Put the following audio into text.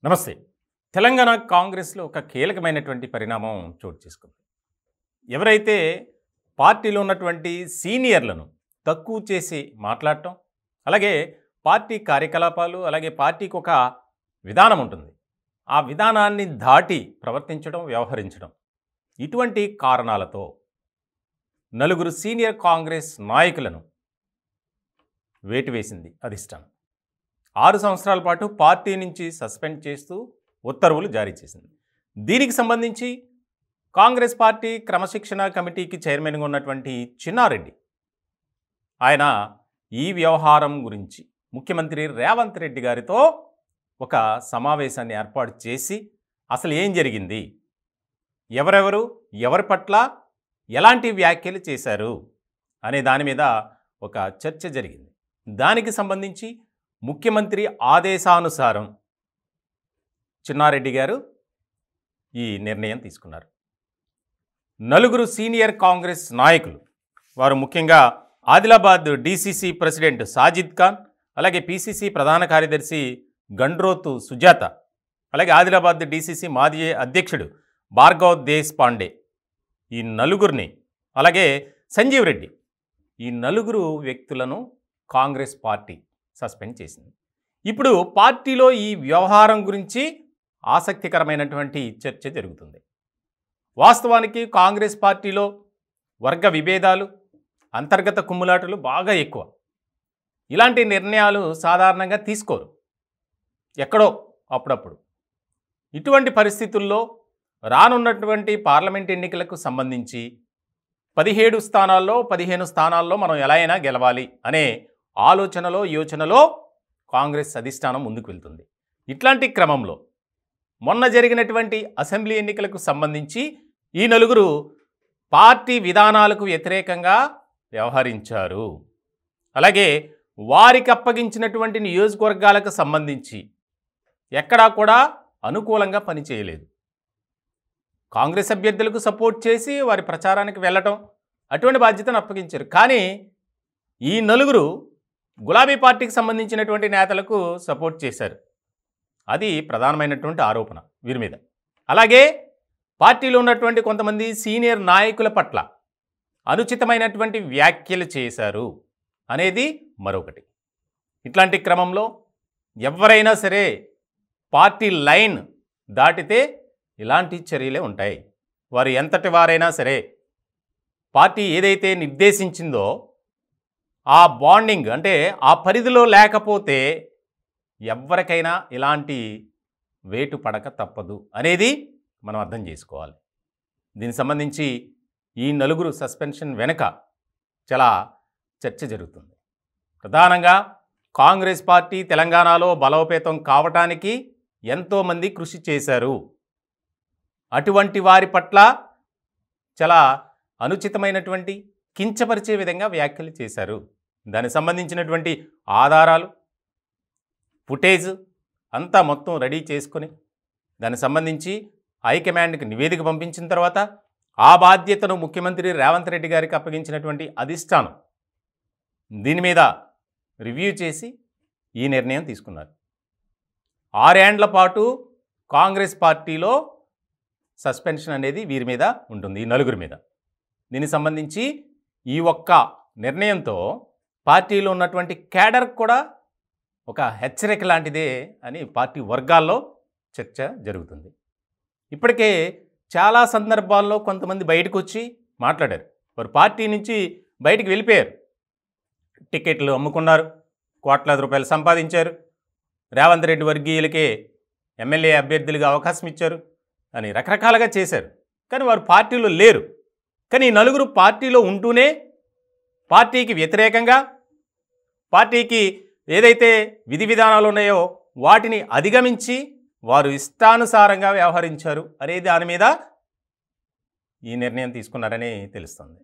నమస్తే. తెలంగాణ కాంగ్రెస్‌లో ఒక కీలకమైనటువంటి పరిణామం చోటు చేసుకుంది. ఎవరైతే పార్టీలో ఉన్నటువంటి సీనియర్లను తక్కువ చేసి మాట్లాడటం, అలాగే పార్టీ కార్యకలాపాలు, అలాగే పార్టీకి ఒక విధానం ఉంటుంది. ఆ విధానాన్ని దాటి ప్రవర్తించడం, వ్యవహరించడం. ఇటువంటి కారణాలతో నలుగురు సీనియర్ కాంగ్రెస్ నాయకులను వేటు వేసింది అధిష్టానం. 6 సంవత్సరాల పాటు పార్టీ నుంచి సస్పెండ్ చేస్తూ ఉత్తర్వులు జారీ చేసింది. దీనికి సంబంధించి కాంగ్రెస్ పార్టీ క్రమశిక్షణ కమిటీకి చైర్మన్గా ఉన్నటువంటి చిన్నారెడ్డి ఆయన ఈ వ్యవహారం గురించి ముఖ్యమంత్రి రేవంత్ రెడ్డి గారితో ఒక సమావేశాన్ని ఏర్పాటు చేసి అసలు ఏం జరిగింది, ఎవరెవరు ఎవరి పట్ల ఎలాంటి వ్యాఖ్యలు చేశారు అనే దాని మీద ఒక చర్చ జరిగింది. దానికి సంబంధించి ముఖ్యమంత్రి ఆదేశానుసారం చిన్నారెడ్డి గారు ఈ నిర్ణయం తీసుకున్నారు. నలుగురు సీనియర్ కాంగ్రెస్ నాయకులు, వారు ముఖ్యంగా ఆదిలాబాద్ డీసీసీ ప్రెసిడెంట్ సాజిద్ ఖాన్, అలాగే పీసీసీ ప్రధాన కార్యదర్శి గండ్రోతు సుజాత, అలాగే ఆదిలాబాద్ డీసీసీ మాజీ అధ్యక్షుడు భార్గవ్ దేశ్ పాండే, ఈ నలుగురిని, అలాగే సంజీవ్ రెడ్డి, ఈ నలుగురు వ్యక్తులను కాంగ్రెస్ పార్టీ సస్పెండ్ చేసింది. ఇప్పుడు పార్టీలో ఈ వ్యవహారం గురించి ఆసక్తికరమైనటువంటి చర్చ జరుగుతుంది. వాస్తవానికి కాంగ్రెస్ పార్టీలో వర్గ విభేదాలు, అంతర్గత కుమ్ములాటలు బాగా ఎక్కువ. ఇలాంటి నిర్ణయాలు సాధారణంగా తీసుకోరు, ఎక్కడో అప్పుడప్పుడు. ఇటువంటి పరిస్థితుల్లో రానున్నటువంటి పార్లమెంట్ ఎన్నికలకు సంబంధించి 17 స్థానాల్లో 15 స్థానాల్లో మనం ఎలా అయినా గెలవాలి అనే ఆలోచనలో యోచనలో కాంగ్రెస్ అధిష్టానం ముందుకు వెళ్తుంది. ఇట్లాంటి క్రమంలో మొన్న జరిగినటువంటి అసెంబ్లీ ఎన్నికలకు సంబంధించి ఈ నలుగురు పార్టీ విధానాలకు వ్యతిరేకంగా వ్యవహరించారు. అలాగే వారికి అప్పగించినటువంటి నియోజకవర్గాలకు సంబంధించి ఎక్కడా కూడా అనుకూలంగా పనిచేయలేదు. కాంగ్రెస్ అభ్యర్థులకు సపోర్ట్ చేసి వారి ప్రచారానికి వెళ్ళటం, అటువంటి బాధ్యతను అప్పగించారు. కానీ ఈ నలుగురు గులాబీ పార్టీకి సంబంధించినటువంటి నేతలకు సపోర్ట్ చేశారు. అది ప్రధానమైనటువంటి ఆరోపణ వీరి మీద. అలాగే పార్టీలో ఉన్నటువంటి కొంతమంది సీనియర్ నాయకుల పట్ల అనుచితమైనటువంటి వ్యాఖ్యలు చేశారు అనేది మరొకటి. ఇట్లాంటి క్రమంలో ఎవరైనా సరే పార్టీ లైన్ దాటితే ఇలాంటి చర్యలే ఉంటాయి. వారు ఎంతటి వారైనా సరే పార్టీ ఏదైతే నిర్దేశించిందో ఆ బాండింగ్ అంటే ఆ పరిధిలో లేకపోతే ఎవరికైనా ఇలాంటి వేటు పడక తప్పదు అనేది మనం అర్థం చేసుకోవాలి. దీనికి సంబంధించి ఈ నలుగురు సస్పెన్షన్ వెనుక చాలా చర్చ జరుగుతుంది. ప్రధానంగా కాంగ్రెస్ పార్టీ తెలంగాణలో బలోపేతం కావటానికి ఎంతోమంది కృషి చేశారు. అటువంటి వారి పట్ల చాలా అనుచితమైనటువంటి కించపరిచే విధంగా వ్యాఖ్యలు చేశారు. దానికి సంబంధించినటువంటి ఆధారాలు, ఫుటేజ్ అంతా మొత్తం రెడీ చేసుకొని దానికి సంబంధించి హైకమాండ్కి నివేదిక పంపించిన తర్వాత ఆ బాధ్యతను ముఖ్యమంత్రి రేవంత్ రెడ్డి గారికి అప్పగించినటువంటి అధిష్టానం దీని మీద రివ్యూ చేసి ఈ నిర్ణయం తీసుకున్నారు. 6 ఏండ్ల పాటు కాంగ్రెస్ పార్టీలో సస్పెన్షన్ అనేది వీరి మీద ఉంటుంది, ఈ నలుగురి మీద. దీనికి సంబంధించి ఈ ఒక్క నిర్ణయంతో పార్టీలో ఉన్నటువంటి క్యాడర్ కూడా ఒక హెచ్చరిక లాంటిదే అని పార్టీ వర్గాల్లో చర్చ జరుగుతుంది. ఇప్పటికే చాలా సందర్భాల్లో కొంతమంది బయటకు వచ్చి మాట్లాడారు. వారు పార్టీ నుంచి బయటికి వెళ్ళిపోయారు, టికెట్లు అమ్ముకున్నారు, కోట్లాది రూపాయలు సంపాదించారు, రేవంత్ రెడ్డి వర్గీయులకే ఎమ్మెల్యే అభ్యర్థులుగా అవకాశం ఇచ్చారు అని రకరకాలుగా చేశారు. కానీ వారు పార్టీలో లేరు. కానీ ఈ నలుగురు పార్టీలో ఉంటూనే పార్టీకి వ్యతిరేకంగా, పార్టీకి ఏదైతే విధి విధానాలు ఉన్నాయో వాటిని అధిగమించి వారు ఇష్టానుసారంగా వ్యవహరించారు అనే దాని మీద ఈ నిర్ణయం తీసుకున్నారని తెలుస్తుంది.